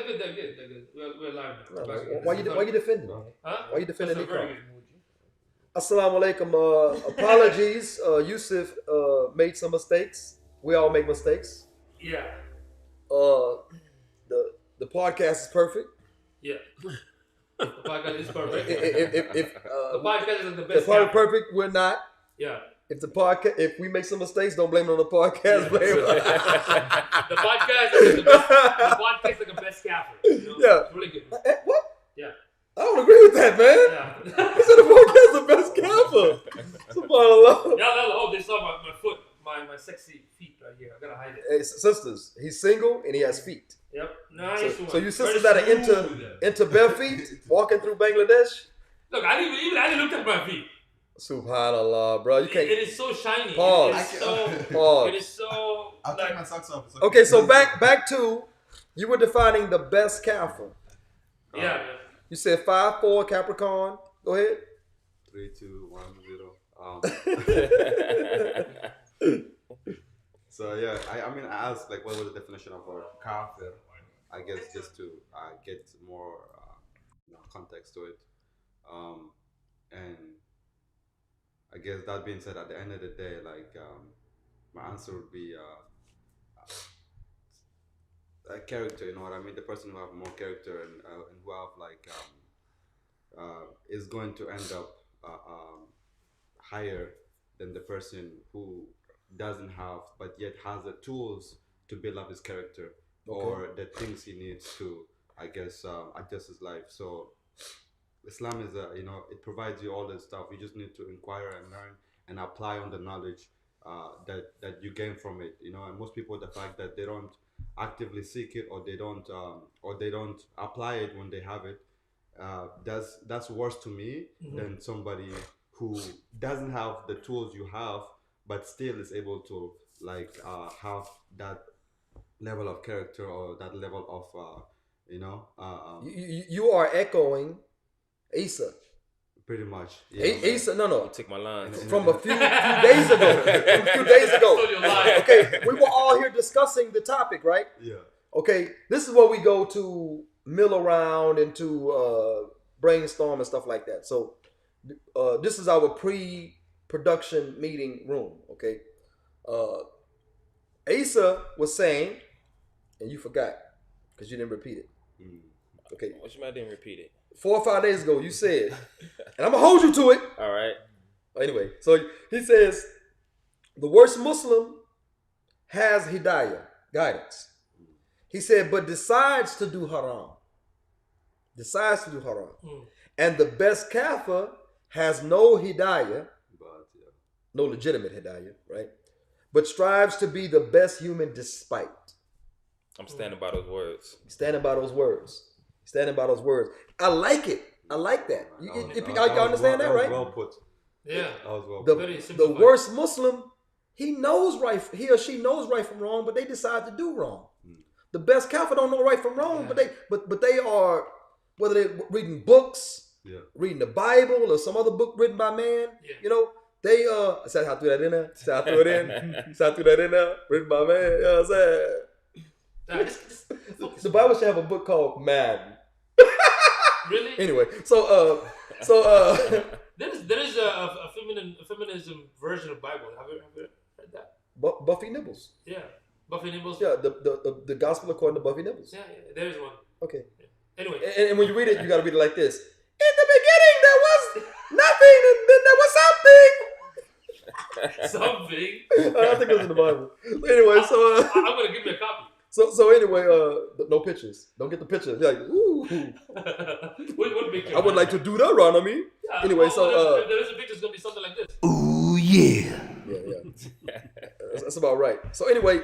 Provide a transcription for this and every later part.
they're good. They're good. We're live now. Why you defending? Huh? Why you defending Ikram? Assalamu alaikum. Apologies. Yusuf made some mistakes. We all make mistakes. Yeah. The podcast is perfect. Yeah. The podcast is perfect. If the podcast is the the best. podcast perfect, we're not. Yeah. If we make some mistakes, don't blame it on the podcast. Yeah. Blame it. The podcast is the best. The podcast is the best scaffold. You know? Yeah. It's really good. What? Yeah. I don't agree with that, man. Yeah. He said the podcast is the best scaffold. SubhanAllah. Oh, they saw my foot, my sexy feet right here. I gotta hide it. Hey, sisters, he's single and he has feet. Yep. Nice. So you sisters that are into bare feet, walking through Bangladesh. Look, I didn't look at my feet. Subhanallah, bro. You can't. It is so shiny. Pause. It is so. I'll take my socks off. Okay, so back to you were defining the best Kafir. Yeah. You said 5'4" Capricorn. Go ahead. 3, 2, 1, 0. So yeah, I mean, I asked like, what was the definition of a kafir? I guess just to get more context to it, and I guess that being said, at the end of the day, like my answer would be a character. You know what I mean? The person who have more character and who have like is going to end up higher than the person who doesn't have, but yet has the tools to build up his character or the things he needs to, I guess, adjust his life. So Islam is it provides you all this stuff. You just need to inquire and learn and apply on the knowledge that you gain from it. You know, and most people, the fact that they don't actively seek it or they don't apply it when they have it, that's worse to me than somebody who doesn't have the tools you have but still is able to like have that level of character or that level of you are echoing Isa. Pretty much. Yeah, Isa, no. You took my line. From a few days ago. Okay, we were all here discussing the topic, right? Yeah. Okay, this is where we go to mill around and to brainstorm and stuff like that. So this is our pre-production meeting room, okay? Asa was saying, and you forgot because you didn't repeat it. Okay. What you mean I didn't repeat it? 4 or 5 days ago, you said, and I'm gonna hold you to it. All right. Anyway, so he says, the worst Muslim has hidayah, guidance. He said, but decides to do haram. And the best kafir has no hidayah, no legitimate hidayah, right? But strives to be the best human despite. I'm standing by those words. Standing by those words. I like it. I like that. You understand that, right? Well put. Yeah. That was well The put. worst Muslim, he or she knows right from wrong, but they decide to do wrong. The best kafir don't know right from wrong, but they are, whether they're reading books, reading the Bible or some other book written by man, they I said how to throw that in there. Written by man. You know what I'm saying? The Bible should have a book called Madden. Really? Anyway, there is a feminism version of Bible. Have you read that? Buffy Nibbles. Yeah, Buffy Nibbles. Yeah, the gospel according to Buffy Nibbles. Yeah, there is one. Okay. Yeah. Anyway, and when you read it, you got to read it like this: in the beginning, there was nothing, and then there was something. Something. I think it was in the Bible. Anyway, so I'm gonna give you a copy. So anyway, no pictures. Don't get the pictures. You're like, ooh. What picture? I would like to do that, Ron. I mean, anyway, so if there is a picture, it's gonna be something like this. Ooh yeah. That's about right. So anyway,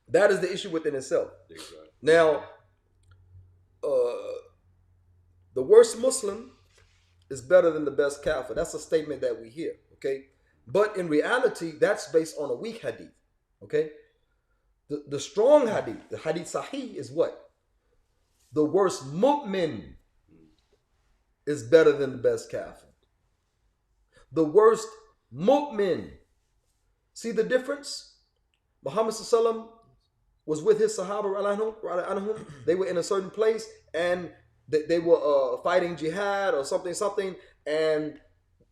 that is the issue within itself. Exactly. Now, the worst Muslim is better than the best kafir. That's a statement that we hear. Okay, but in reality, that's based on a weak hadith. Okay. The strong hadith, the hadith sahih is what? The worst mu'min is better than the best kafir. The worst mu'min. See the difference? Muhammad sallallahu was with his Sahaba, anhum, they were in a certain place and they were fighting jihad or something, and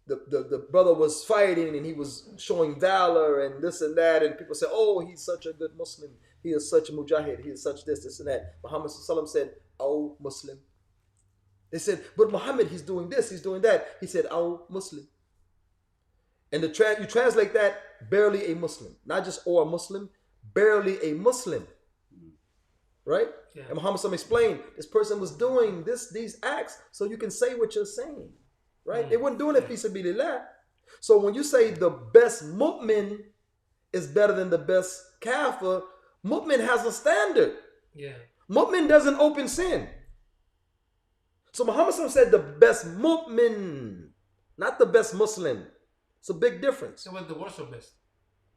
the brother was fighting and he was showing valor and this and that, and people said, oh, he's such a good Muslim, he is such a mujahid, he is such this and that. Muhammad sallallahu said, oh, Muslim. They said, but Muhammad, he's doing this, he's doing that. He said, oh, Muslim. And you translate that, barely a Muslim. Not just or a Muslim, barely a Muslim. Right? Yeah. And Muhammad sallallahu explained, this person was doing these acts so you can say what you're saying. Right? They weren't doing it fi sabilillah. So when you say the best mu'min is better than the best kafir, mu'min has a standard. Yeah. Mu'min doesn't open sin. So Muhammad said the best mu'min, not the best Muslim. It's a big difference. So what the worst or best?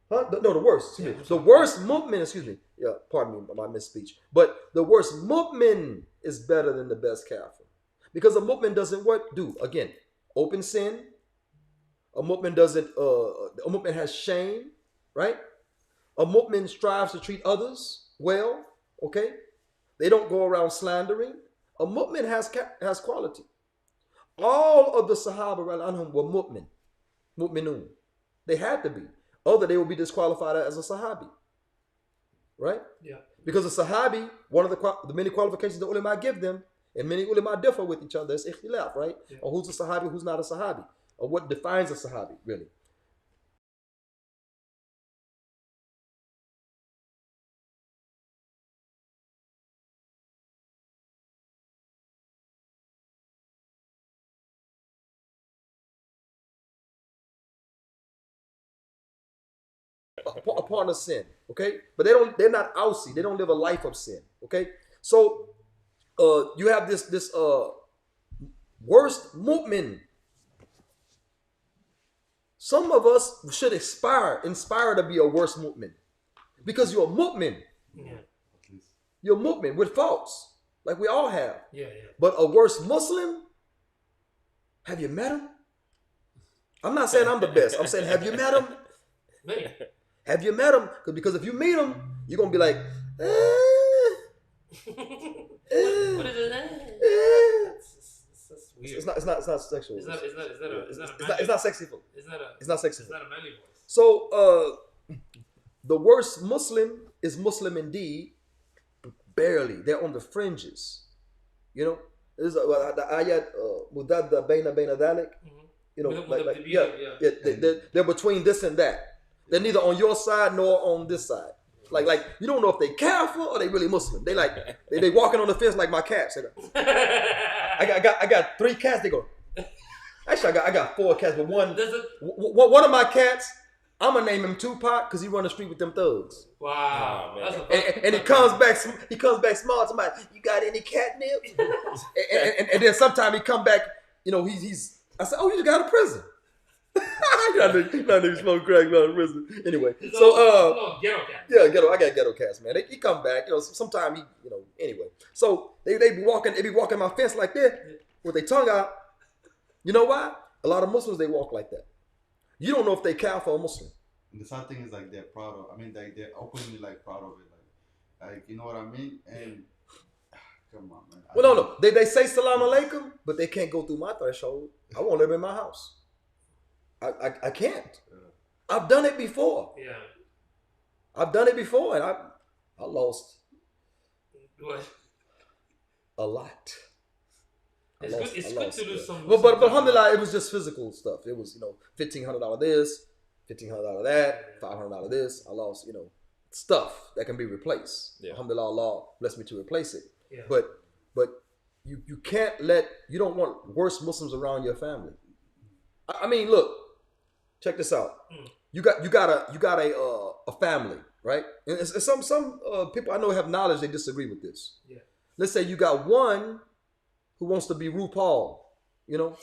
Huh? No, the worst. Excuse me. Yeah, The worst mu'min, excuse me. Yeah, pardon me, my misspeech. But the worst mu'min is better than the best kafir. Because a mu'min doesn't what? Do? Again, open sin. A mu'min doesn't, a mu'min has shame, right? A mu'min strives to treat others well, okay? They don't go around slandering. A mu'min has quality. All of the Sahaba anhum were mu'minun. They had to be. Other they will be disqualified as a Sahabi. Right? Yeah. Because a Sahabi, one of the many qualifications the ulama give them, and many ulama differ with each other, it's ikhtilaf, right? Yeah. Or who's a Sahabi, who's not a Sahabi. Or what defines a Sahabi, really. Upon a sin, okay? But they're not aussie. They don't live a life of sin, okay? So you have this worst mu'min. Some of us should inspire to be a worse mu'min. Because you're a mu'min. Yeah. You're a mu'min with faults, like we all have. Yeah. But a worse Muslim, have you met him? I'm not saying I'm the best. I'm saying, have you met him? Many. Have you met him? Because if you meet him, you're going to be like, What is it? That's weird. It's not sexual. It's not It's not sexual. It's not a It's not sexual. It's not a manly voice. So the worst Muslim is Muslim indeed, barely. They're on the fringes. You know, this is the ayat mudadda bayna dhalik. You know, they're between this and that. They're neither on your side nor on this side. Like you don't know if they careful or they really Muslim. They like they walking on the fence like my cats. They go, I got 3 cats. They go. Actually, I got 4 cats, but one of my cats, I'm gonna name him Tupac because he run the street with them thugs. Wow, Oh, man. And he comes back small. Somebody, you got any catnip? and then sometime he come back. You know, he's. I said, oh, you just got out of prison. Not nigga smoke crack out of prison. Anyway, so ghetto cat. yeah, ghetto. I got ghetto cats, man. He come back. You know, sometime he, you know. Anyway, so they be walking my fence like that with their tongue out. You know why? A lot of Muslims they walk like that. You don't know if they Kafir or Muslim. And the sad thing is like they're proud of. I mean, like they're openly like proud of it. Like you know what I mean? And come on, man. Well, no. They say salam alaikum, but they can't go through my threshold. I won't live in my house. I can't. I've done it before. Yeah. I've done it before, and I lost What? a lot. It's good to lose some. But alhamdulillah, it was just physical stuff. It was, you know, $1,500 this, $1,500 that, $500 this. I lost, you know, stuff that can be replaced. Yeah. Alhamdulillah, Allah blessed me to replace it. Yeah. But you can't you don't want worse Muslims around your family. I mean, look, check this out. You got a family, right? And some people I know have knowledge. They disagree with this. Yeah. Let's say you got one who wants to be RuPaul, you know,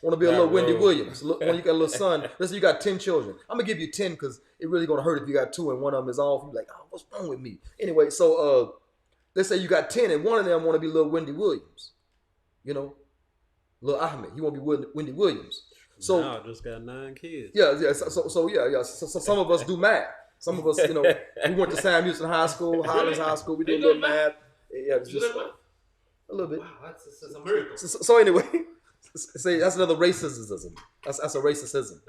want to be a little Wendy Williams. When you got a little son, let's say you got 10 children. I'm gonna give you 10 because it really gonna hurt if you got 2 and one of them is off. You're like, oh, what's wrong with me? Anyway, so let's say you got 10 and one of them want to be little Wendy Williams, you know, little Ahmed. He want to be Wendy Williams. So now I just got 9 kids. yeah. So some of us do math. Some of us, you know, we went to Sam Houston High School, Highlands High School. We did a little math. Yeah, it's just a little bit. Wow, that's a miracle. So anyway, say that's another racism. That's a racism.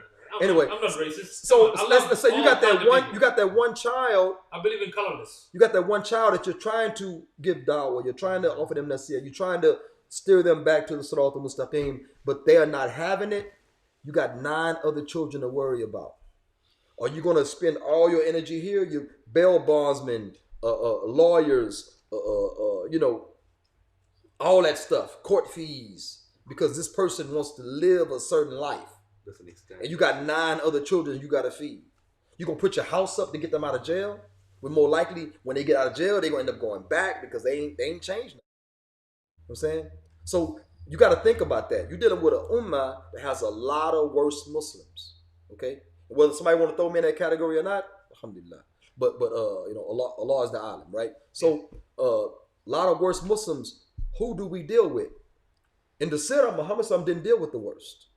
Anyway, I'm not racist. So let's say you got that one child. I believe in colorless. You got that one child that you're trying to give dawah. You're trying to offer them nasiyah. You're trying to steer them back to the Sirat al-Mustaqim, but they are not having it. You got 9 other children to worry about. Are you going to spend all your energy here? You bail bondsmen, lawyers, you know, all that stuff, court fees, because this person wants to live a certain life. That's an extent. And you got 9 other children you got to feed. You going to put your house up to get them out of jail? Well, more likely, when they get out of jail, they're going to end up going back because they ain't changed nothing. You know what I'm saying? So you got to think about that. You're dealing with an ummah that has a lot of worse Muslims. Okay? Whether somebody want to throw me in that category or not, alhamdulillah. But you know, Allah is the alim, right? So a lot of worse Muslims, who do we deal with? In the Sirah, Muhammad SAW didn't deal with the worst.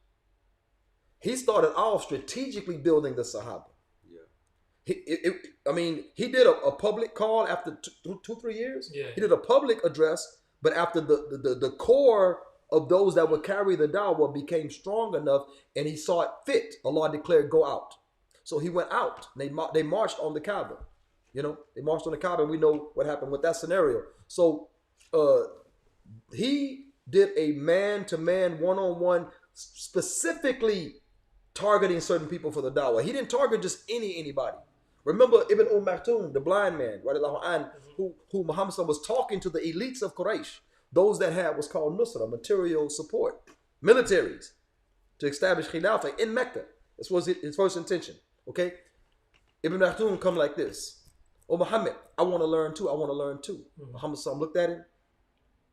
He started off strategically building the Sahaba. Yeah. He did a public call after 2-3 years. Yeah. He did a public address, but after the core of those that would carry the dawah became strong enough, and he saw it fit, Allah declared, go out. So he went out. They marched on the Kaaba. You know, they marched on the Kaaba, and we know what happened with that scenario. So he did a man-to-man, one-on-one, specifically targeting certain people for the dawah. He didn't target just anybody. Remember Ibn Maktoum, the blind man, who Muhammad was talking to the elites of Quraysh, those that had what's called nusra, material support, militaries, to establish Khilafah in Mecca. This was his first intention. Okay? Ibn Maktoum come like this. Oh, Muhammad, I want to learn too. Muhammad looked at him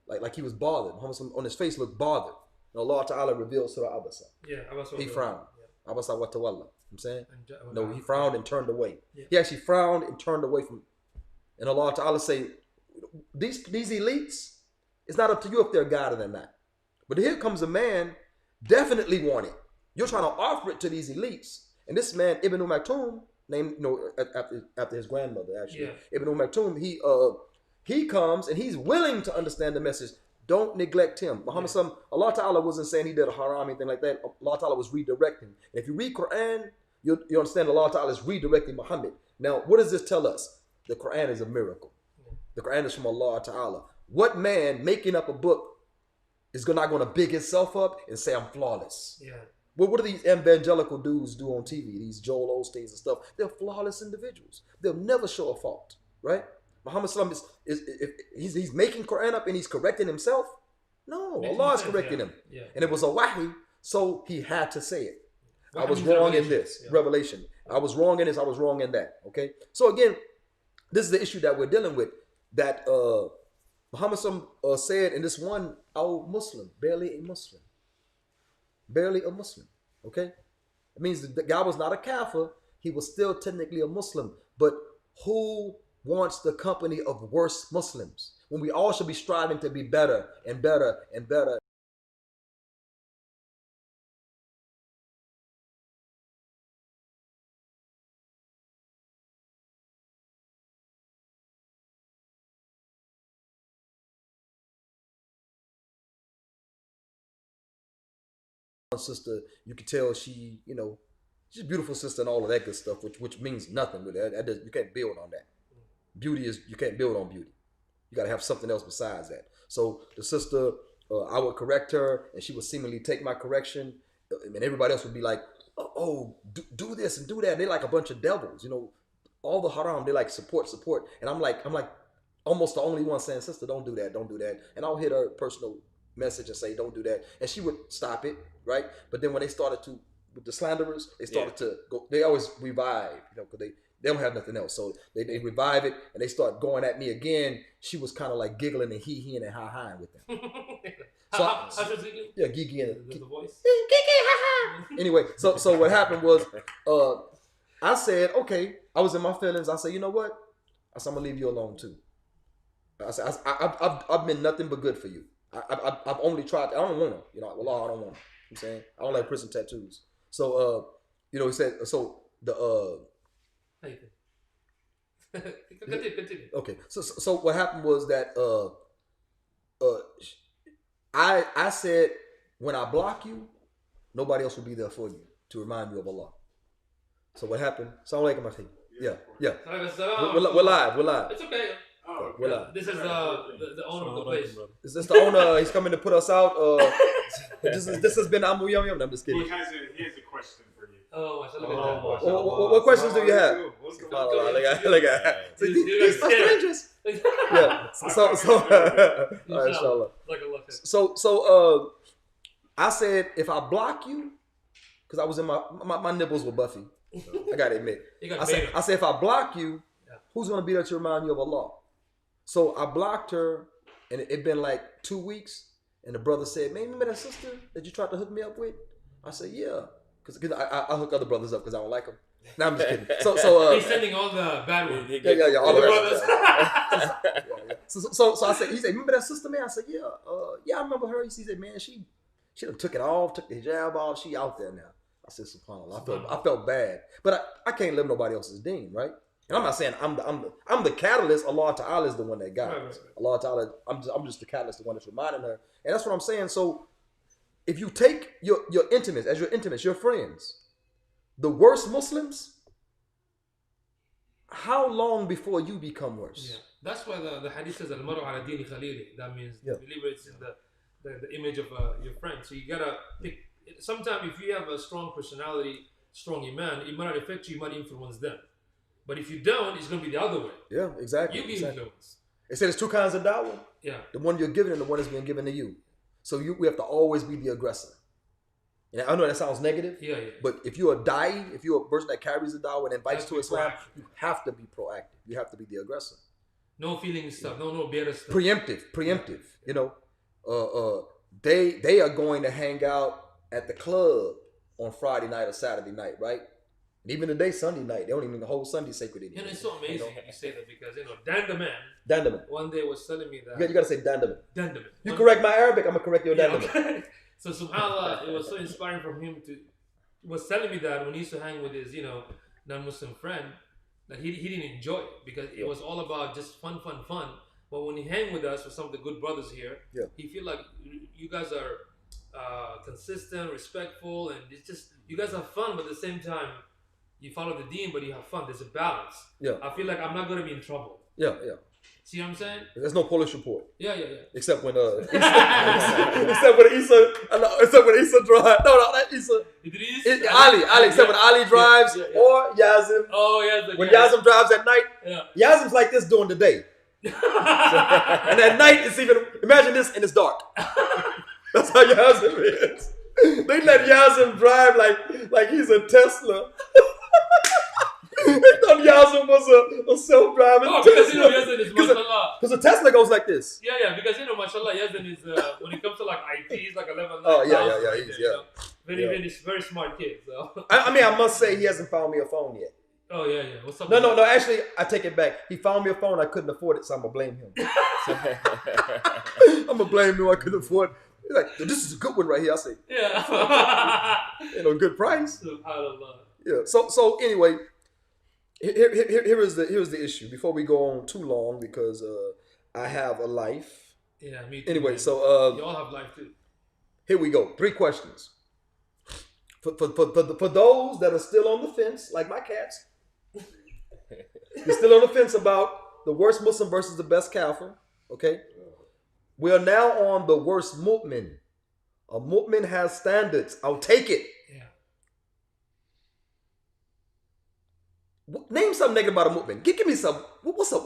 like he was bothered. Muhammad on his face looked bothered. And Allah Ta'ala revealed Surah Abasa. Yeah, Abasa. He frowned. Yeah. Abasa wa tawalla. I'm saying? No, he frowned and turned away. Yeah. He actually frowned and turned away from. And Allah Ta'ala say, these elites, it's not up to you if they're guided or not. But here comes a man, definitely want it. You're trying to offer it to these elites. And this man, Ibn Maktoum, named, you know, after his grandmother, actually. Yeah. Ibn Maktoum, he comes and he's willing to understand the message. Don't neglect him. Muhammad Allah Ta'ala wasn't saying he did a haram, anything like that. Allah Ta'ala was redirecting. And if you read Quran, you understand Allah Ta'ala is redirecting Muhammad. Now, what does this tell us? The Quran is a miracle. The Quran is from Allah Ta'ala. What man making up a book is not going to big himself up and say, I'm flawless? Yeah. Well, what do these evangelical dudes do on TV? These Joel Osteens and stuff. They're flawless individuals. They'll never show a fault, right? Muhammad he's making Quran up and he's correcting himself? No, Allah is correcting him. Yeah. And it was a wahi, so he had to say it. I was wrong in this. Yeah. Revelation. I was wrong in this. I was wrong in that. Okay? So again, this is the issue that we're dealing with. That Muhammad said in this one, Muslim, barely a Muslim. Barely a Muslim. Okay? It means that the guy was not a kafir. He was still technically a Muslim. But who wants the company of worse Muslims when we all should be striving to be better and better and better? Sister, you can tell she, you know, she's a beautiful sister and all of that good stuff, which means nothing really. You can't build on that. Beauty is, you can't build on beauty. You got to have something else besides that. So the sister, I would correct her and she would seemingly take my correction, and everybody else would be like, do this and do that. And they're like a bunch of devils, you know, all the haram, they like support. And I'm like almost the only one saying, sister, don't do that. And I'll hit her personal message and say, don't do that. And she would stop it, right? But then when they started to, with the slanderers, they started to go, they always revive, you know, because they don't have nothing else. So they revive it and they start going at me again. She was kind of like giggling and he-heing and ha-haing with them. Yeah, Gigi and the voice. Anyway, so what happened was, I said, okay, I was in my feelings. I said, you know what? I said, I'm gonna leave you alone too. I said, I've been nothing but good for you. I've only tried. I don't want them. You know, Allah, I don't want them. I'm saying I don't like prison tattoos. So, you know, he said. So the Continue. Okay, so what happened was that I said when I block you, nobody else will be there for you to remind you of Allah. So what happened? Assalamu alaikum, akhi. Yeah. We're live. It's okay. Oh, We're live. This is the owner of the place. Is this the owner? He's coming to put us out. This has been Amoo Yum Yum. I'm just kidding. He has a question for you. Oh, mashallah. What questions do you have? What's going Go on? ahead. So You these are guys strangers. Yeah. So all right, inshallah. Like a look. So I said if I block you, because I was in my nipples were buffy. I gotta admit. I said if I block you, who's gonna be there to remind you of Allah? So I blocked her, and it been like 2 weeks. And the brother said, "Man, remember that sister that you tried to hook me up with?" I said, "Yeah," because I hook other brothers up because I don't like them. No, I'm just kidding. So he's sending all the bad ones. Yeah, all the brothers. So I said, he said, "Remember that sister, man?" I said, "Yeah, I remember her." He said, "Man, she done took it off, took the hijab off. She out there now." I said, "SubhanAllah." I felt bad, but I can't live nobody else's deen, right? And I'm not saying I'm the catalyst. Allah Ta'ala is the one that guides. Right. Allah Ta'ala, I'm just the catalyst, the one that's reminding her. And that's what I'm saying. So if you take your intimates, your friends, the worst Muslims, how long before you become worse? Yeah. That's why the hadith says al-maru ala dini khalili. That means the believer is in the image of your friend. So you gotta pick. Sometimes if you have a strong personality, strong iman, it might not affect you, it might influence them. But if you don't, it's going to be the other way. Yeah, exactly. You be influenced. It said there's two kinds of da'wah. Yeah. The one you're given and the one that's being given to you. So we have to always be the aggressor. And I know that sounds negative. Yeah. But if you're a da'i, if you're a person that carries the da'wah and invites to Islam, you have to be proactive. You have to be the aggressor. No feeling stuff. No better stuff. Preemptive. You know, they are going to hang out at the club on Friday night or Saturday night, right? Even today, Sunday night, they don't even the whole Sunday sacred anymore. You know, it's so amazing you say that because, Dan the man Dandaman. one day was telling me that. You got to say Dandaman. Dandaman. You correct my Arabic, I'm going to correct your Dandaman. Okay. So subhanAllah, it was so inspiring from him he was telling me that when he used to hang with his, non-Muslim friend, that he didn't enjoy it because it was all about just fun. But when he hang with us, with some of the good brothers here, he feel like you guys are consistent, respectful, and it's just, you guys have fun, but at the same time, you follow the deen, but you have fun. There's a balance. Yeah. I feel like I'm not going to be in trouble. Yeah. See what I'm saying? There's no police report. Yeah. Except when except when Isa drives. No, that Isa. Ali. Except when Ali drives or Yazim. Oh, yeah. When Yazim drives at night, Yazim's like this during the day. And at night, it's even, imagine this, and it's dark. That's how Yazim is. They let Yazim drive like he's a Tesla. They thought Yazim was a self-driving Tesla. Yazim is mashallah. Because a Tesla goes like this. Yeah, because mashallah, Yazim is, when it comes to like IT, he's like a level. Oh, yeah. Very smart kid. So. I must say, he hasn't found me a phone yet. Oh, yeah. What's up? No, actually, I take it back. He found me a phone, I couldn't afford it, so I'm going to blame him. I'm going to blame him, I couldn't afford it. He's like, this is a good one right here. I say, good price. SubhanAllah. Yeah. So anyway, here is the issue. Before we go on too long, because I have a life. Yeah, me too. Anyway, man. so you all have life too. Here we go. 3 questions. For those that are still on the fence, like my cats, you're still on the fence about the worst Muslim versus the best Kafir. Okay. We are now on the worst mu'min. A mu'min has standards. I'll take it. Yeah. Name something negative about a mu'min. Give me some. What's a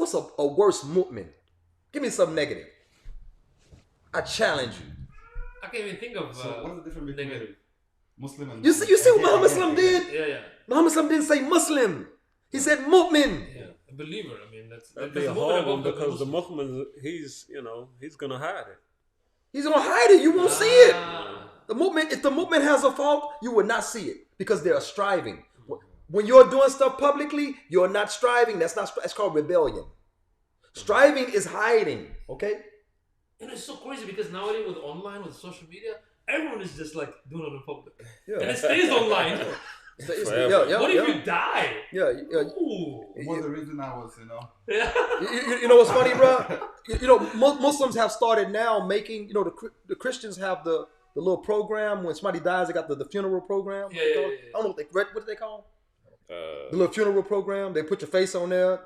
worse mu'min? Give me something negative. I challenge you. I can't even think of. So what's the difference between negative? Muslim and You see what Muhammad Sallam did? Yeah. Muhammad Sallam didn't say Muslim. He said mu'min. Yeah, a believer. I mean, that'd be a hard one because the Muslim, he's gonna hide it. He's gonna hide it. You won't see it. The mu'min, if the mu'min has a fault, you will not see it because they are striving. When you're doing stuff publicly, you're not striving. That's called rebellion. Striving is hiding. Okay. And it's so crazy because nowadays with online, with social media, everyone is just like doing it in public. Yeah. And it stays online. What if you die? Yeah. Ooh. Was the reason I was, You know what's funny, bro? Muslims have started now making, the Christians have the little program when somebody dies. They got the funeral program. Yeah. I don't know what do they call the little funeral program. They put your face on there.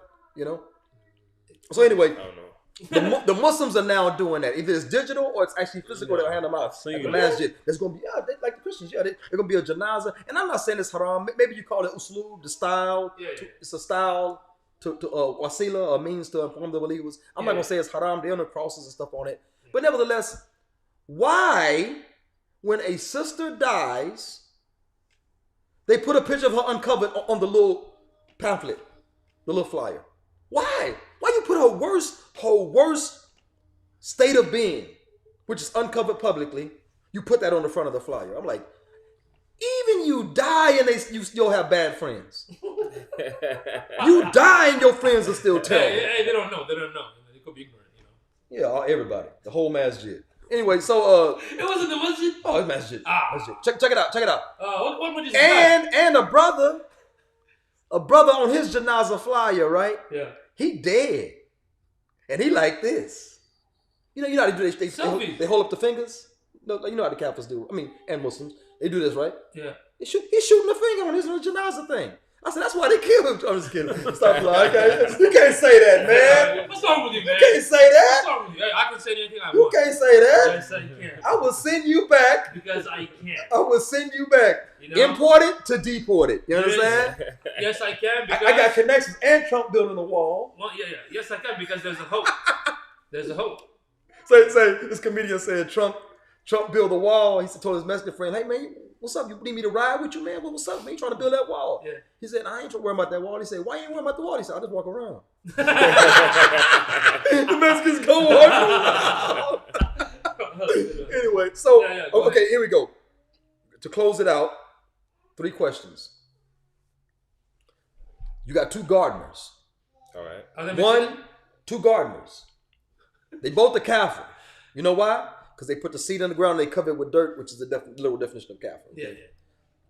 So anyway, I don't know. the Muslims are now doing that. Either it's digital or it's actually physical. They'll hand them out at the masjid. There's going to be like the Christians. Yeah, they're going to be a janaza. And I'm not saying it's haram. Maybe you call it usloob, the style. Yeah. It's a style to wasila, a means to inform the believers. I'm not going to say it's haram. They're on the crosses and stuff on it. But nevertheless, why, when a sister dies, they put a picture of her uncovered on the little pamphlet, the little flyer? Why? Why you put her worst state of being, which is uncovered publicly, you put that on the front of the flyer? I'm like, even you die and you still have bad friends. You die and your friends are still terrible. Hey, they don't know. They could be ignorant, Yeah, everybody, the whole masjid. Anyway, so it wasn't the masjid. Oh, it's masjid. Masjid. Check it out. What masjid? And a brother on his janaza flyer, right? Yeah. He dead, and he like this. You know how they do. They hold up the fingers. No, you know how the Kafirs do. I mean, and Muslims, they do this, right? Yeah. He's shooting a finger on his janaza thing. I said, that's why they killed him. I'm just kidding. Stop lying. Okay? You can't say that, man. What's wrong with you, man? You can't say that. What's wrong with you? Hey, I can say anything I You want. can't say that. Yes, I can. I will send you back. Because I can. I will send you back. Imported to deported. You understand? Yes, I can. Because I got connections and Trump building a wall. Well, yeah. Yes, I can because there's a hope. There's a hope. Say this comedian said Trump built a wall. He told his Mexican friend, "Hey man, what's up? You need me to ride with you, man? What's up, man? You trying to build that wall?" Yeah. He said, "I ain't worried about that wall." He said, "Why you ain't worried about the wall?" He said, "I just walk around." The Mexicans go on. Anyway, so okay, here we go. To close it out, 3 questions. You got 2 gardeners. All right. 2 gardeners. They both are Kafir. You know why? Because they put the seed on the ground and they cover it with dirt, which is the literal definition of Kafir. Yeah.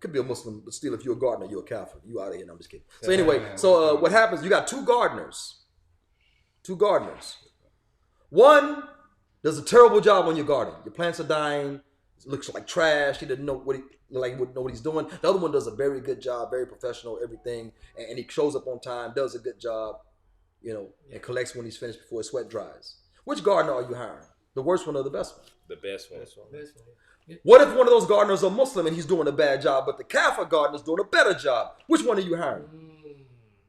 Could be a Muslim, but still, if you're a gardener, you're a Kafir. You out of here. No, I'm just kidding. So anyway, what happens? You got 2 gardeners. 2 gardeners. One does a terrible job on your garden. Your plants are dying. It looks like trash. He doesn't know what he's doing. The other one does a very good job, very professional, everything, and he shows up on time, does a good job, and collects when he's finished before his sweat dries. Which gardener are you hiring? The worst one or the best one? The best one. Yeah. What if one of those gardeners are Muslim and he's doing a bad job, but the Kafir gardener's doing a better job? Which one are you hiring?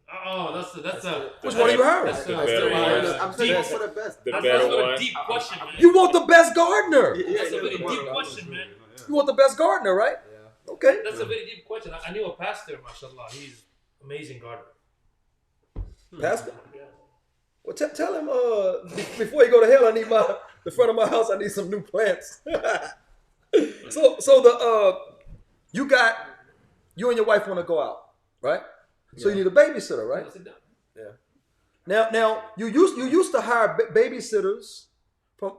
That's a. Which one are you hiring? I'm saying for the best. The That's better a one. deep question, man. You want the best gardener. That's a very deep question, man. You want the best gardener, right? Yeah. Okay. That's a very deep question. I knew a pastor, mashallah. He's amazing gardener. Pastor? Yeah. Well, tell him before you go to hell, I need the front of my house. I need some new plants. So you and your wife want to go out, right? So you need a babysitter, right? Yeah. Now you used to hire babysitters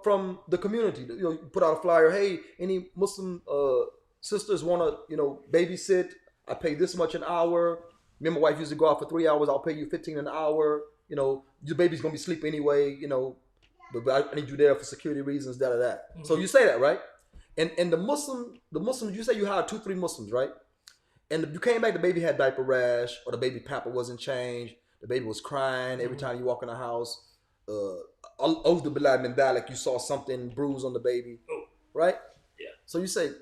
from the community. You put out a flyer. Hey, any Muslim sisters want to babysit? I pay this much an hour. Me and my wife used to go out for 3 hours. I'll pay you $15 an hour. Your baby's gonna be asleep anyway. But I need you there for security reasons. Da. Mm-hmm. So you say that, right? And the Muslims, you say you hired 2-3 Muslims, right? And you came back, the baby had diaper rash, or the baby pamper wasn't changed. The baby was crying every time you walk in the house. Like you saw something bruised on the baby, right? Yeah. So you say,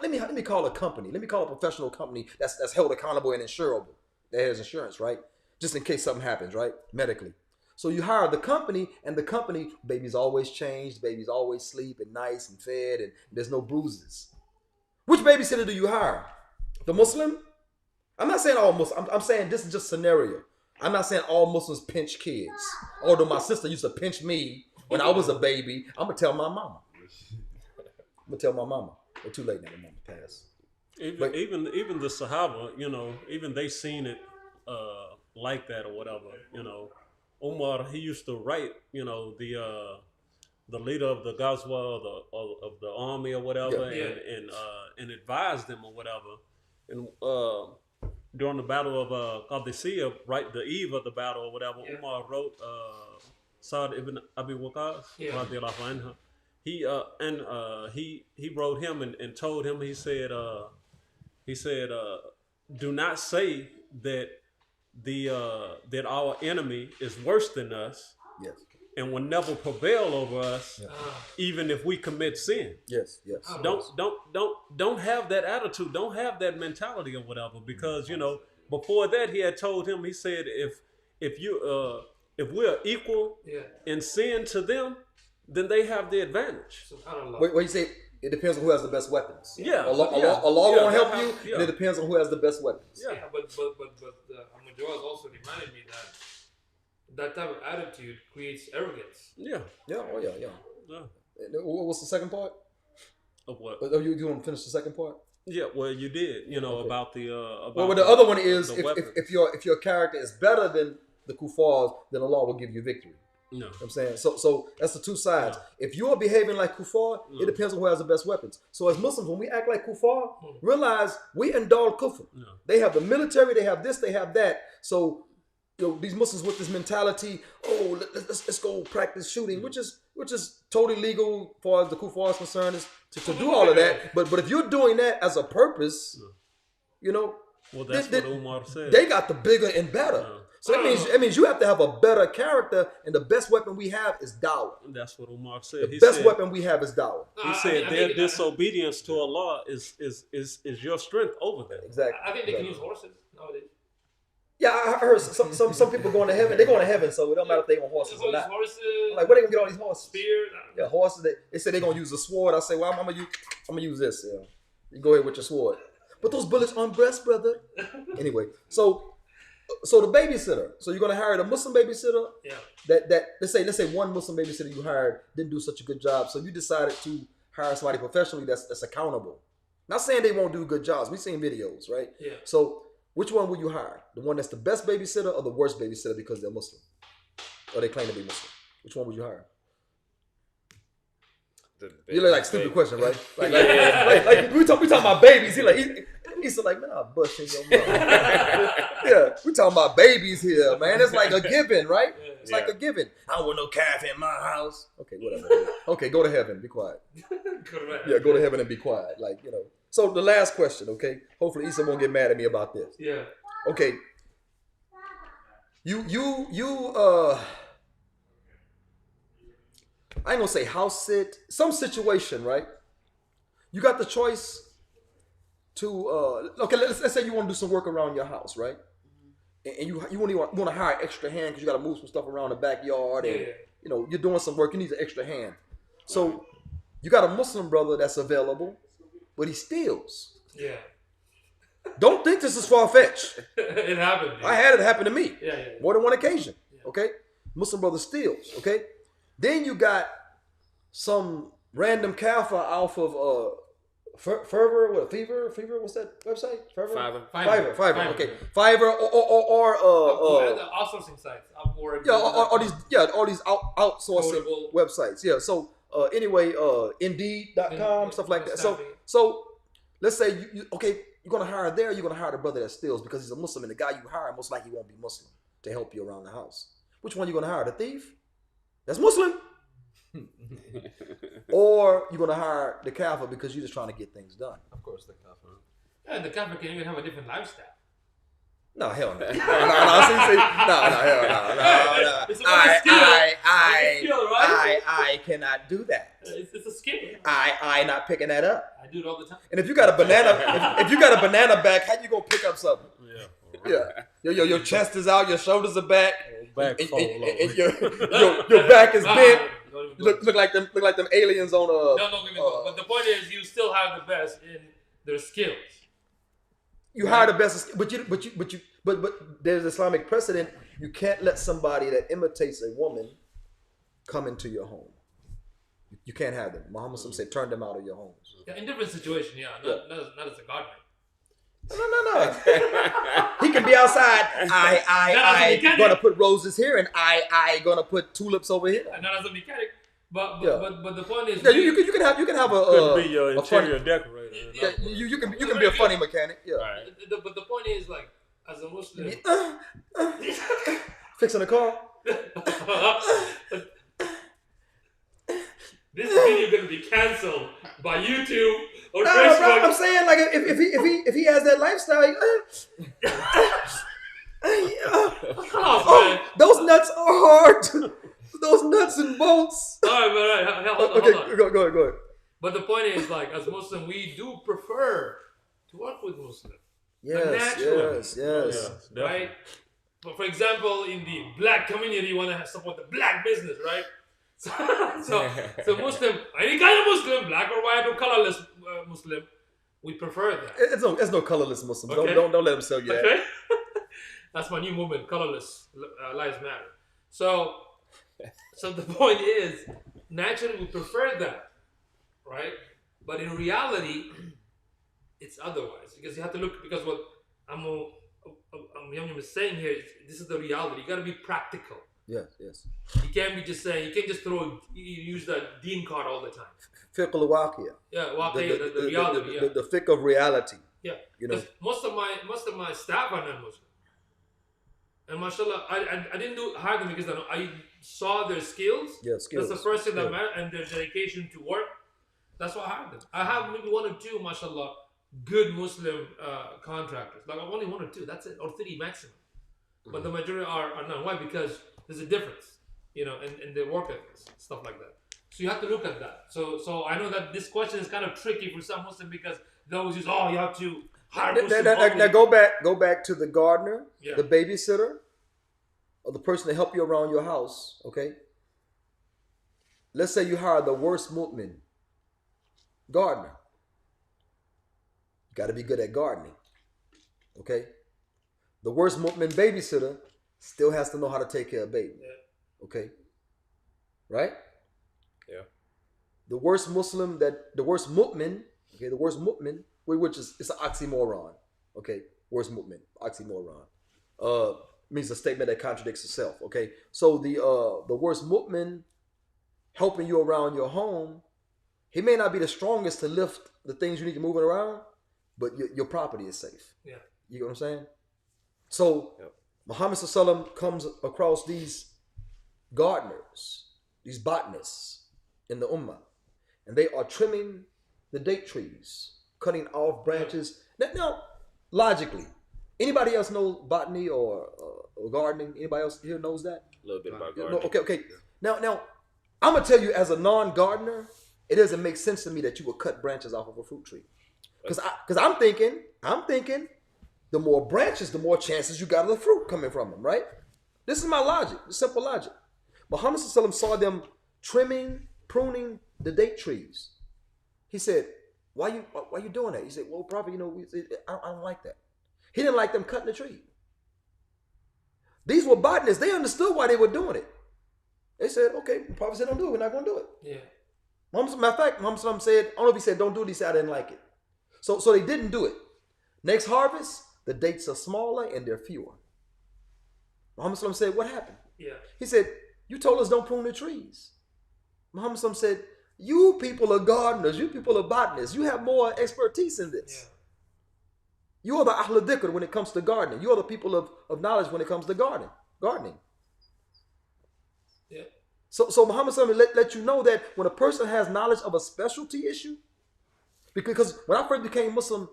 let me call a company. Let me call a professional company that's held accountable and insurable. That has insurance, right? Just in case something happens, right? Medically. So you hire the company, and the company, baby's always changed, baby's always sleep and nice and fed, and there's no bruises. Which babysitter do you hire? The Muslim? I'm not saying all Muslims. I'm saying this is just scenario. I'm not saying all Muslims pinch kids. Although my sister used to pinch me when I was a baby. I'm going to tell my mama. But too late now, the mama passed. Even the Sahaba, even they seen it like that or whatever. Umar, he used to write, the leader of the Ghazwa of the army or whatever, and advise them or whatever. And during the battle of Qadisiyah, right, the eve of the battle or whatever, Umar wrote Sa'd ibn Abi Waqqas, radiallahu anhu. He wrote him and told him, he said, do not say that that our enemy is worse than us, Yes. and will never prevail over us, even if we commit sin. Yes. Don't have that attitude. Don't have that mentality or whatever, because before that he had told him. He said, if we're equal in sin to them, then they have the advantage. Wait, you say it depends on who has the best weapons. Yeah, Allah won't help you, and it depends on who has the best weapons. Yeah, but Amoo also reminded me that type of attitude creates arrogance. Yeah. Oh yeah. What's the second part? Of what? Oh, you want to finish the second part? Yeah, well, you did. About the. Well, the other one is if your character is better than the kuffars, then Allah will give you victory. No. You know what I'm saying? So that's the two sides. No. If you're behaving like kuffar, it depends on who has the best weapons. So as Muslims, when we act like kuffar, realize we endowed kufr. No. They have the military, they have this, they have that. So these Muslims with this mentality, let's go practice shooting, which is totally legal as far as the kuffar is concerned, is to do all of that. But if you're doing that as a purpose, well, that's what Umar said. They got the bigger and better. No. So that means you have to have a better character, and the best weapon we have is dawah. That's what Umar said. The best weapon we have is dawah. He said their disobedience to Allah is your strength over them. Exactly. I think they can use horses nowadays. Yeah, I heard some people going to heaven. They're going to heaven, so it don't matter if they on horses or not. Horses, I'm like, where they gonna get all these horses? Spears. Yeah, horses. They say they're gonna use a sword. I say, well, I'm gonna use this. Yeah, you go ahead with your sword. But those bullets aren't breast, brother. Anyway, so the babysitter. So you're gonna hire a Muslim babysitter. Yeah. That let's say one Muslim babysitter you hired didn't do such a good job, so you decided to hire somebody professionally that's accountable. Not saying they won't do good jobs. We've seen videos, right? Yeah. So which one will you hire? The one that's the best babysitter or the worst babysitter because they're Muslim? Or they claim to be Muslim? Which one would you hire? You look like stupid question, right? Like we talking about babies. He's like, man, I'll bust in your mouth. Yeah, we talking about babies here, man. It's like a given, right? It's like a given. I don't want no kafir in my house. Okay, whatever. Okay, go to heaven. Be quiet. Go to heaven and be quiet. So the last question, okay? Hopefully Issa won't get mad at me about this. Yeah. Okay. You I ain't gonna say house sit, some situation, right? You got the choice to okay, let's say you want to do some work around your house, right? And you want to hire an extra hand because you got to move some stuff around the backyard, and you're doing some work. You need an extra hand. So you got a Muslim brother that's available, but he steals. Yeah. Don't think this is far-fetched. It happened. I had it happen to me. Yeah. More than one occasion. Yeah. Okay? Muslim brother steals. Okay? Then you got some random kafir off of Fever? What's that website? Fiverr. Okay. Fiverr or outsourcing sites. All these outsourcing websites. Yeah. So anyway, Indeed.com, stuff like that. So let's say you're gonna hire there. You're gonna hire the brother that steals because he's a Muslim, and the guy you hire most likely won't be Muslim to help you around the house. Which one you gonna hire? The thief? That's Muslim. Or you're gonna hire the kafir because you're just trying to get things done. Of course, the kafir. Yeah, the kafir can even have a different lifestyle. No, hell no. No. It's a skill, right? I cannot do that. It's a skill. I not picking that up. I do it all the time. And if you got a banana, if you got a banana back, how you gonna pick up something? Yeah. Your chest is out, your shoulders are back, and your back is bent. Look like them aliens on a. No. But the point is, you still have the best in their skills. You hire the best, but there's Islamic precedent. You can't let somebody that imitates a woman come into your home. You can't have them. Muhammad said, turn them out of your homes. Yeah, in different situation, not as a gardener. No. He can be outside. I gonna put roses here, and I gonna put tulips over here. Not as a mechanic, but the point is, you can have could be your interior decorator. Yeah, you can be a funny mechanic. Yeah. Right. But the point is, like, as a Muslim, Fixing a car. this video gonna be canceled by YouTube or No, Facebook. bro, I'm saying like if he has that lifestyle, Come on, man. those nuts are hard. Those nuts and bolts. All right. Hold on. Okay, go ahead. But the point is, like, as Muslim, we do prefer to work with Muslim. Yes, Right? But for example, in the black community, you want to support the black business, right? So Muslim, any kind of Muslim, black or white or colorless Muslim, we prefer that. It's no colorless Muslims. Okay. Don't let them sell you that. Okay? That's my new movement, colorless lives matter. So the point is, naturally we prefer that, right? But in reality, it's otherwise, because you have to look, because what Amoo is saying here, this is the reality. You got to be practical. Yes. You can't be just saying, you can't just use the deen card all the time. Fiqh al-waqiyah. Yeah, the reality. The fiqh of reality. Yeah, you know, most of my staff are non-Muslim, and mashallah, I didn't hire them because I saw their skills. Yeah, skills. That's the first thing that mattered, and their dedication to work. That's why I hired them. I have maybe one or two, mashallah, good Muslim contractors. Like only one or two. That's it, or three maximum. But the majority are not. Why? Because there's a difference, in their work ethics, stuff like that. So you have to look at that. So I know that this question is kind of tricky for some Muslims because they always use, you have to hire Muslims. Now go back to the gardener, the babysitter, or the person to help you around your house. Okay. Let's say you hire the worst mu'min gardener. You got to be good at gardening. Okay. The worst mu'min babysitter still has to know how to take care of baby. Yeah. Okay. Right? Yeah. The worst mu'min, which is it's an oxymoron. Okay. Worst mu'min, oxymoron. Means a statement that contradicts itself. Okay. So the worst mu'min helping you around your home, he may not be the strongest to lift the things you need to move it around, but your property is safe. Yeah. You know what I'm saying? So Muhammad ﷺ comes across these gardeners, these botanists in the ummah, and they are trimming the date trees, cutting off branches. Now, logically, anybody else know botany or gardening? Anybody else here knows that? A little bit about gardening. No, okay. Now, I'm gonna tell you, as a non-gardener, it doesn't make sense to me that you would cut branches off of a fruit tree, because I'm thinking, the more branches, the more chances you got of the fruit coming from them, right? This is my logic, the simple logic. Muhammad ﷺ saw them pruning the date trees. He said, why you doing that? He said, well, Prophet, I don't like that. He didn't like them cutting the tree. These were botanists. They understood why they were doing it. They said, okay, the Prophet said don't do it. We're not going to do it. Yeah. Matter of fact, Muhammad ﷺ said, I don't know if he said don't do it. He said, I didn't like it. So they didn't do it. Next harvest, the dates are smaller and they're fewer. Muhammad ﷺ said, what happened? Yeah. He said, you told us don't prune the trees. Muhammad ﷺ said, you people are gardeners, you people are botanists, you have more expertise in this. Yeah. You are the Ahl al-Dhikr when it comes to gardening. You are the people of knowledge when it comes to gardening. Yeah. So Muhammad ﷺ let you know that when a person has knowledge of a specialty issue, because when I first became Muslim,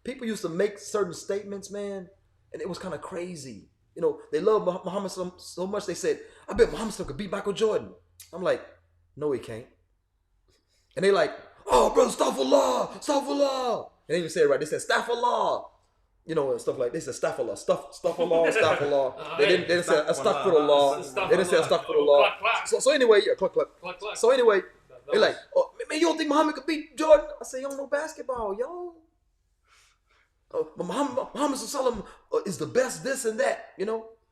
people used to make certain statements, man, and it was kind of crazy. They love Muhammad so much, they said, I bet Muhammad could beat Michael Jordan. I'm like, no, he can't. And they like, oh, brother, astaghfirullah. And they even said it right. They said, astaghfirullah. And stuff like, they said, astaghfirullah. They didn't say astaghfirullah. They didn't say astaghfirullah. So anyway, yeah, cluck. So anyway, they're like, oh, man, you don't think Muhammad could beat Jordan? I say, you don't know basketball, yo. Muhammad ﷺ is the best this and that,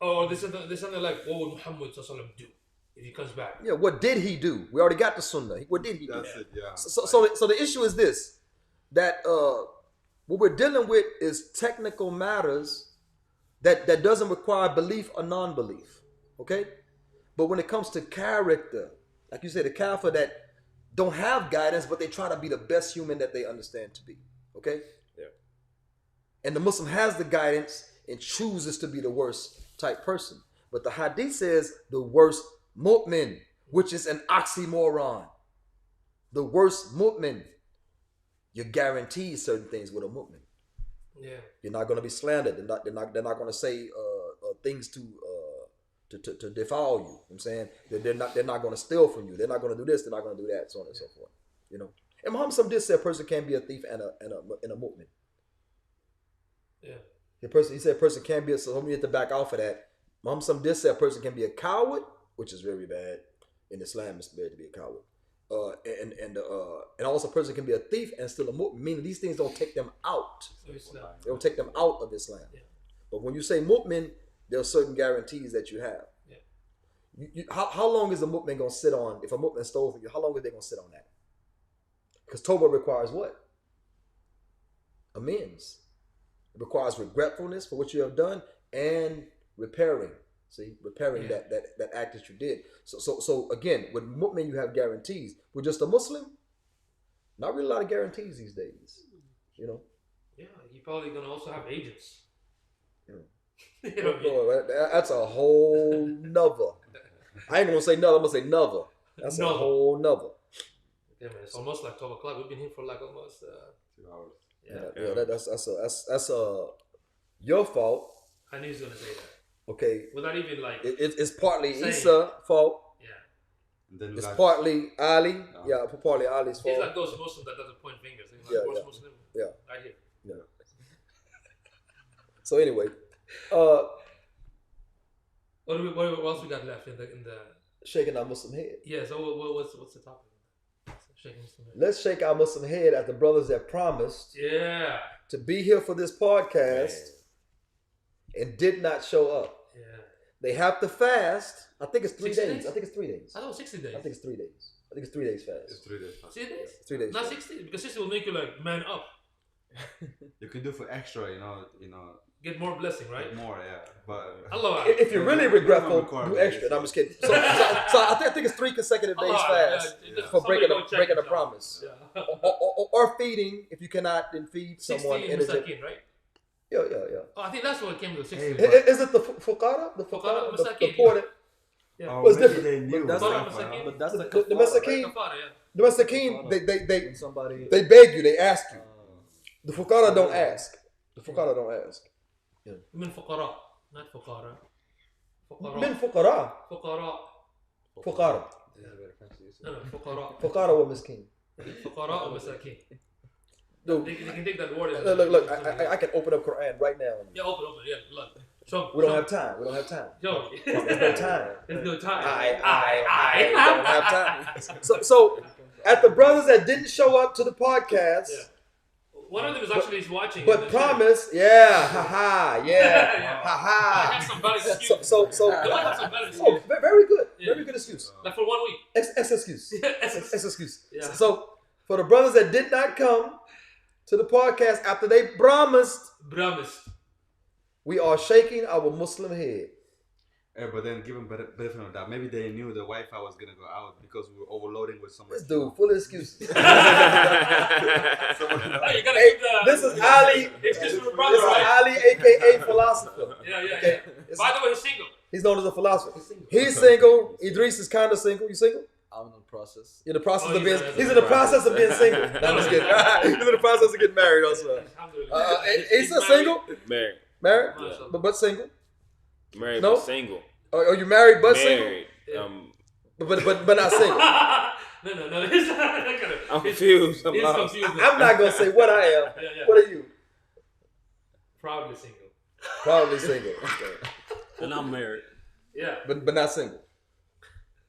Oh, there's something like, what would Muhammad ﷺ do if he comes back? Yeah, what did he do? We already got the sunnah. What did he do? That's it, yeah. So the issue is this, that what we're dealing with is technical matters that doesn't require belief or non-belief, okay? But when it comes to character, like you said, the kafir that don't have guidance, but they try to be the best human that they understand to be. Okay? Yeah. And the Muslim has the guidance and chooses to be the worst type person. But the hadith says the worst mu'min, which is an oxymoron. The worst mu'min. You're guaranteed certain things with a mu'min. Yeah. You're not going to be slandered. They're not going to say things to defoul you. You know what I'm saying they're not going to steal from you. They're not going to do this. They're not going to do that. So on and so forth. You know. And Muhammad did say a person can be a thief and a mu'min. Yeah. He said a person can be a. So we have to back off of that. Muhammad did say a person can be a coward, which is very bad in Islam. It's bad to be a coward. And also a person can be a thief and still a mu'min, meaning these things don't take them out. They don't take them out of Islam. Yeah. But when you say mu'min, there are certain guarantees that you have. Yeah. How long is a mu'min going to sit on, if a mu'min stole from you, how long are they going to sit on that? Because Tawbah requires what? Amends. It requires regretfulness for what you have done and repairing. See, repairing that act that you did. So again, with mu'min you have guarantees. With just a Muslim, not really a lot of guarantees these days. You know. Yeah, you're probably gonna also have agents. Yeah. That's a whole nother. I ain't gonna say nother. I'm gonna say nother. That's a whole nother. Yeah, man. It's almost like 12 o'clock. We've been here for like almost 2 hours. Yeah. That's your fault. I knew he was gonna say that. Okay. Without even like. It's partly saying. Isa's fault. Yeah. And then It's partly Ali. Yeah, partly Ali's fault. He's like those Muslims that doesn't point fingers. He's like, worst Muslim. Yeah. Right here. Yeah. So anyway, what else we got left in the shaking our Muslim head. Yeah. So what's the topic? Shaking Muslim head. Let's shake our Muslim head at the brothers that promised to be here for this podcast and did not show up. Yeah. They have to fast. I think it's 3 days. I think it's 3 days. I thought it was 60 days. I think it's 3 days. I think it's 3 days fast. It's 3 days. 3 days? 3 days. Not fast. 60, because 60 will make you like man up. You can do for extra, you know. Get more blessing, right? More, yeah. But Allah. If you're really regretful, do extra. No, I'm just kidding. So I think it's 3 consecutive days fast for breaking a promise. Yeah. Or feeding, if you cannot, then feed someone. 60 masakin, right? Yeah. Oh, I think that's what came to the 60. Is it the fuqara? The fuqara? The poor that... Yeah. oh, What's maybe different? they knew. But that's the kafara, masakin, Kafara, the masakin, When somebody they beg you, they ask you. The fuqara don't ask. The fuqara don't ask. Min fuqara, not fuqara. Min fuqara. Fuqara. Fuqara. No, fuqara. Fuqara wa miskin. Fuqara or masakin. Dude, They can take that word. look, I can open up Quran right now. Yeah, open, yeah, look. We don't have time. Yo. There's no time. There's no time. I don't have time. So at the brothers that didn't show up to the podcast, one of them is actually watching. but promise, haha, I haha. have some valid excuse. So I might have some valid excuse. very good, very good excuse. Like for 1 week. It's excuse. Yes. It's excuse. Yeah. So for the brothers that did not come to the podcast after they promised, we are shaking our Muslim head. Yeah, but then give them benefit of that. Maybe they knew the Wi-Fi was gonna go out because we were overloading with so much. This dude, full of excuses. You gotta keep the. This is Ali. Excuse for the This brother, is right? Ali, aka philosopher. Yeah. Okay. By the way, he's single. He's known as a philosopher. He's single. Idris is kind of single. You single? I'm in the process. You're in the process of he's being. in He's in the process of being single. No, I'm just kidding. He's in the process of getting married also. He's single. Married. Married, Yeah. but single. Married No? but single. Are you married but single? Married. But not single. No. He's I'm confused. I'm He's lost. confused. I'm not gonna say what I am. Yeah. What are you? Probably single. Probably single. Okay. And I'm married. Yeah. But not single.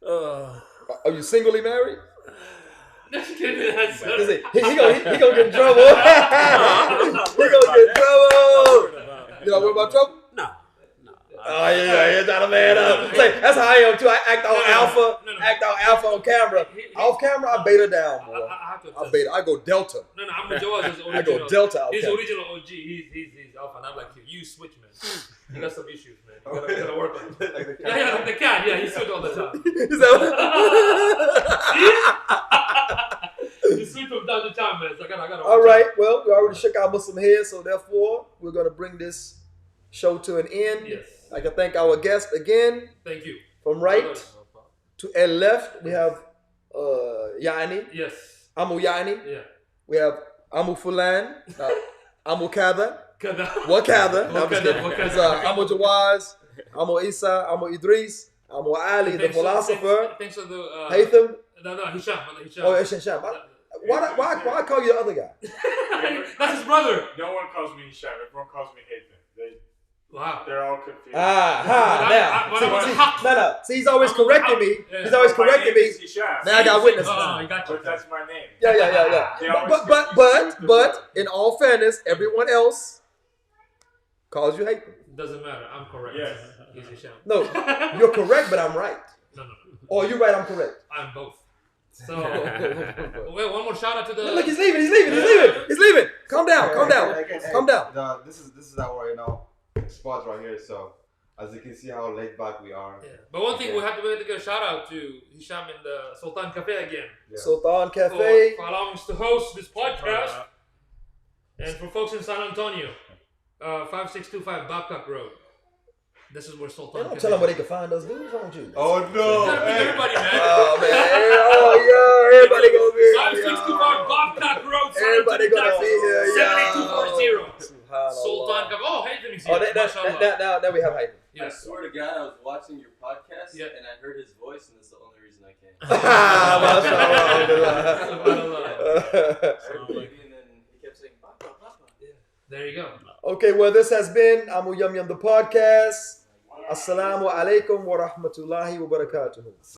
Are you singly married? No, she can't do that. son. Listen, he gonna get in trouble. He gonna get in trouble. You know what about trouble? No. Oh yeah, trying to man up. Say, that's how I am too. I act all alpha, No. act all alpha on camera. Off camera, I beta down, boy. I have to. I beta. I go delta. No, I'm the Joel. His original. I go delta out His camera. original OG. He's alpha, not like you. You switch, man. You got some issues, man. You gotta work on it. Like the Yeah, like the cat. Yeah, he switch all the time. Is that He switch from time to time, man. So I gotta gotta All watch right. out. Well, we already shook our Muslim head, so therefore we're gonna bring this show to an end. Yes. I can thank our guest again. Thank you. From right to left, we have Yani. Yes. Amoo Yani. Yeah. We have Amoo Fulan. Amoo Kada. Kada. Wakada. No, I'm just kidding. Wakada. It's Amoo Jawaz. Amoo Isa. Amoo Idris. Amoo Ali, the philosopher. Thanks for the Haytham. No, Hisham. Oh, Hisham. Why call you the other guy? That's his brother. No one calls me Hisham. Everyone calls me Haytham. Wow. They're all confused. See, he's always correcting me. He's always correcting me. Now I got witnesses. Oh, you got you. But that's my name. Yeah. But in all fairness, everyone else calls you Haytham. Doesn't matter. I'm correct. Yes. He's Hisham. No, you're correct, but I'm right. No. Or you're right, I'm correct. I'm both. So, wait, one more shout out to the. Look, he's leaving. Calm down. This is our spot right here. So as you can see how laid back we are. Yeah. But one thing we have to give a shout out to Hisham and the Sultan Cafe again. Yeah. Sultan Cafe for allowing us to host this podcast. And for folks in San Antonio, 5625 Babcock Road. This is where Sultan. Don't tell them where they can find us, dude. What's wrong with you? Oh no! Everybody, man. Oh man! Oh yeah! Everybody gonna be here. 5625 Babcock Road. Everybody gonna be here. 78240. Sultan Cafe. Oh, Haytham is here. Now we have Haytham. I swear to God, I was watching your podcast and I heard his voice, and that's the only reason I came. And then he kept saying, Papa. There you go. Okay, well, this has been Amoo Yum Yum the podcast. Assalamu alaikum wa rahmatullahi wa barakatuhu.